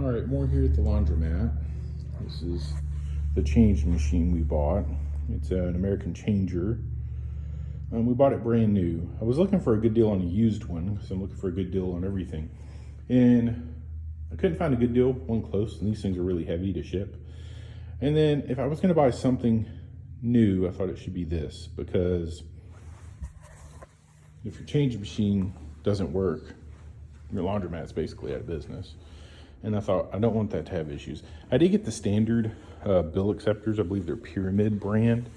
All right, more here at the laundromat. This is the change machine we bought. It's an American Changer. We bought it brand new. I was looking for a good deal on a used one because I'm looking for a good deal on everything. And I couldn't find a good deal, one close, and these things are really heavy to ship. And then if I was gonna buy something new, I thought it should be this, because if your change machine doesn't work, your laundromat's basically out of business. And I thought, I don't want that to have issues. I did get the standard bill acceptors. I believe they're Pyramid brand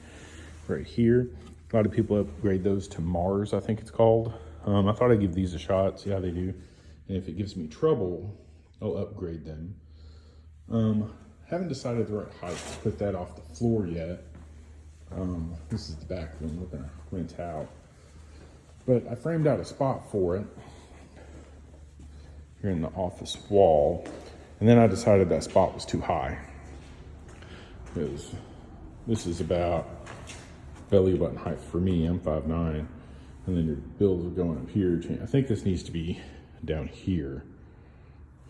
right here. A lot of people upgrade those to Mars, I think it's called. I thought I'd give these a shot, see how they do. And if it gives me trouble, I'll upgrade them. Haven't decided the right height to put that off the floor yet. This is the back room we're gonna rent out. But I framed out a spot for it here in the office wall. And then I decided that spot was too high, because this is about belly button height for me. I'm 5'9", and then your bills are going up here. I think this needs to be down here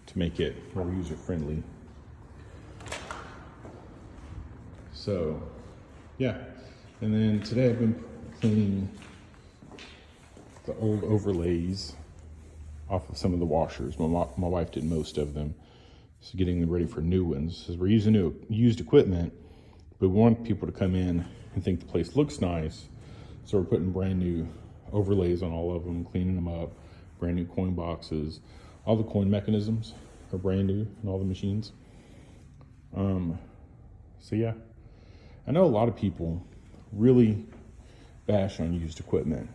to make it more user friendly. So yeah, and then today I've been cleaning the old overlays off of some of the washers. My wife did most of them, so getting them ready for new ones. Because we're using new used equipment, but we want people to come in and think the place looks nice, so we're putting brand new overlays on all of them, cleaning them up, brand new coin boxes. All the coin mechanisms are brand new in all the machines. So yeah, I know a lot of people really bash on used equipment.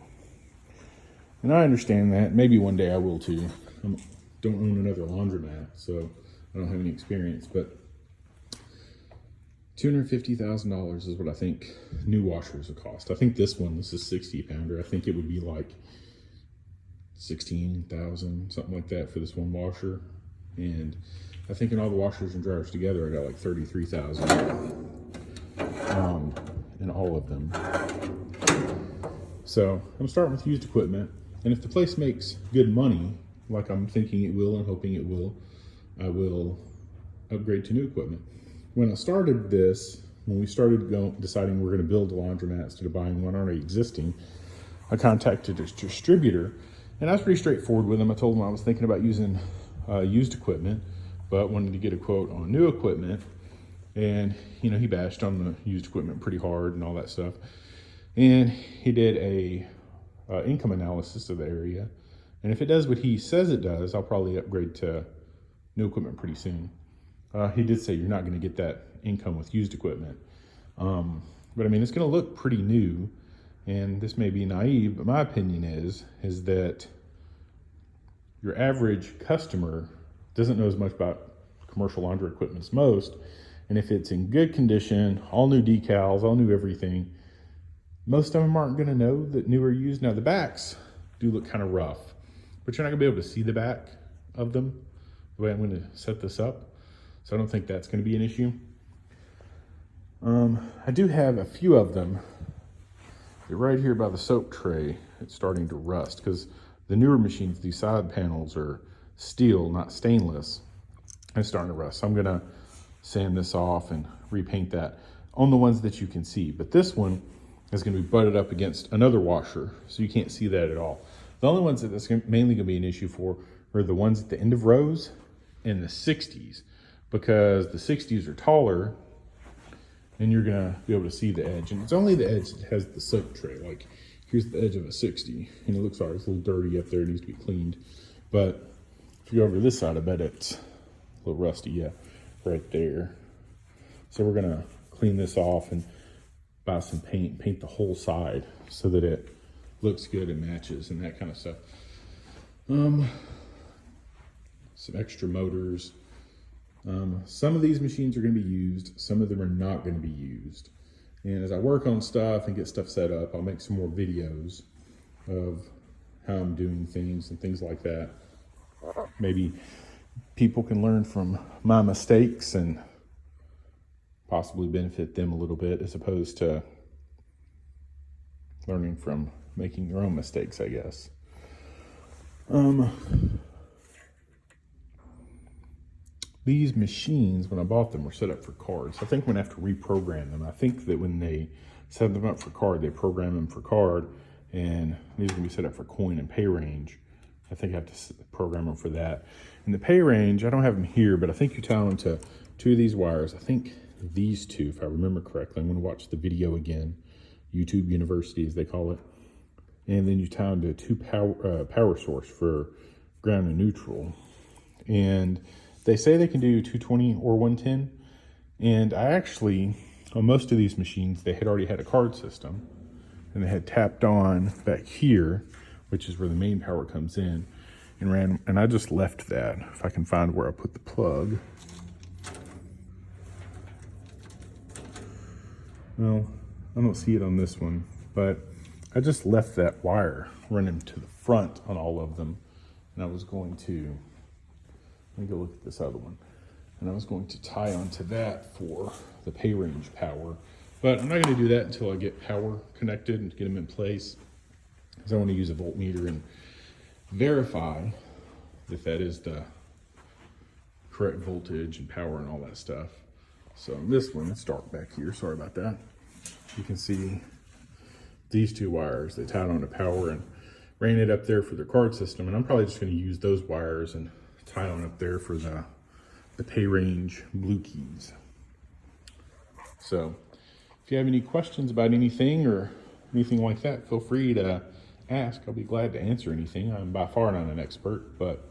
And I understand that. Maybe one day I will too. I don't own another laundromat, so I don't have any experience. But $250,000 is what I think new washers will cost. I think this is a 60 pounder. I think it would be like 16,000, something like that for this one washer. And I think in all the washers and dryers together, I got like 33,000 in all of them. So I'm starting with used equipment. And if the place makes good money, like I'm thinking it will and hoping it will, I will upgrade to new equipment. When I started this, when we started deciding we're going to build a laundromat instead of buying one already existing, I contacted a distributor, and I was pretty straightforward with him. I told him I was thinking about using used equipment, but wanted to get a quote on new equipment. And you know, he bashed on the used equipment pretty hard and all that stuff. And he did a income analysis of the area, and if it does what he says it does, I'll probably upgrade to new equipment pretty soon. He did say you're not going to get that income with used equipment, but I mean, it's going to look pretty new. And this may be naive, but my opinion is that your average customer doesn't know as much about commercial laundry equipment as most, and if it's in good condition, all new decals, all new everything, most of them aren't going to know that new or used. Now the backs do look kind of rough, but you're not going to be able to see the back of them the way I'm going to set this up. So I don't think that's going to be an issue. I do have a few of them. They're right here by the soap tray. It's starting to rust because the newer machines, these side panels are steel, not stainless. And it's starting to rust. So I'm going to sand this off and repaint that on the ones that you can see. But this one is going to be butted up against another washer, so you can't see that at all. The only ones that that's mainly going to be an issue for are the ones at the end of rows and the 60s, because the 60s are taller and you're going to be able to see the edge. And it's only the edge that has the soap tray. Like here's the edge of a 60, and it looks like it's a little dirty up there. It needs to be cleaned. But if you go over to this side, I bet it's a little rusty. Yeah, right there. So we're going to clean this off and buy some paint the whole side so that it looks good and matches and that kind of stuff. Some extra motors. Some of these machines are going to be used, some of them are not going to be used. And as I work on stuff and get stuff set up, I'll make some more videos of how I'm doing things and things like that. Maybe people can learn from my mistakes and possibly benefit them a little bit, as opposed to learning from making your own mistakes, I guess. These machines, when I bought them, were set up for cards. I think I'm gonna have to reprogram them. I think that when they set them up for card, they program them for card, and these are gonna be set up for coin and pay range. I think I have to program them for that. And the pay range, I don't have them here, but I think you tie them to two of these wires. I think these two, if I remember correctly. I'm gonna watch the video again. YouTube University, as they call it. And then you tie them to two power source for ground and neutral. And they say they can do 220 or 110. And I actually, on most of these machines, they had already had a card system, and they had tapped on back here, which is where the main power comes in, and ran, and I just left that. If I can find where I put the plug. Well, I don't see it on this one, but I just left that wire running to the front on all of them. And I was going to, let me go look at this other one. And I was going to tie onto that for the pay range power. But I'm not going to do that until I get power connected and get them in place, because I want to use a voltmeter and verify if that is the correct voltage and power and all that stuff. So this one, it's dark back here, sorry about that. You can see these two wires, they tied on to power and ran it up there for their card system. And I'm probably just going to use those wires and tie on up there for the pay range blue keys. So if you have any questions about anything or anything like that, feel free to ask. I'll be glad to answer anything. I'm by far not an expert, but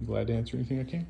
I'm glad to answer anything I can.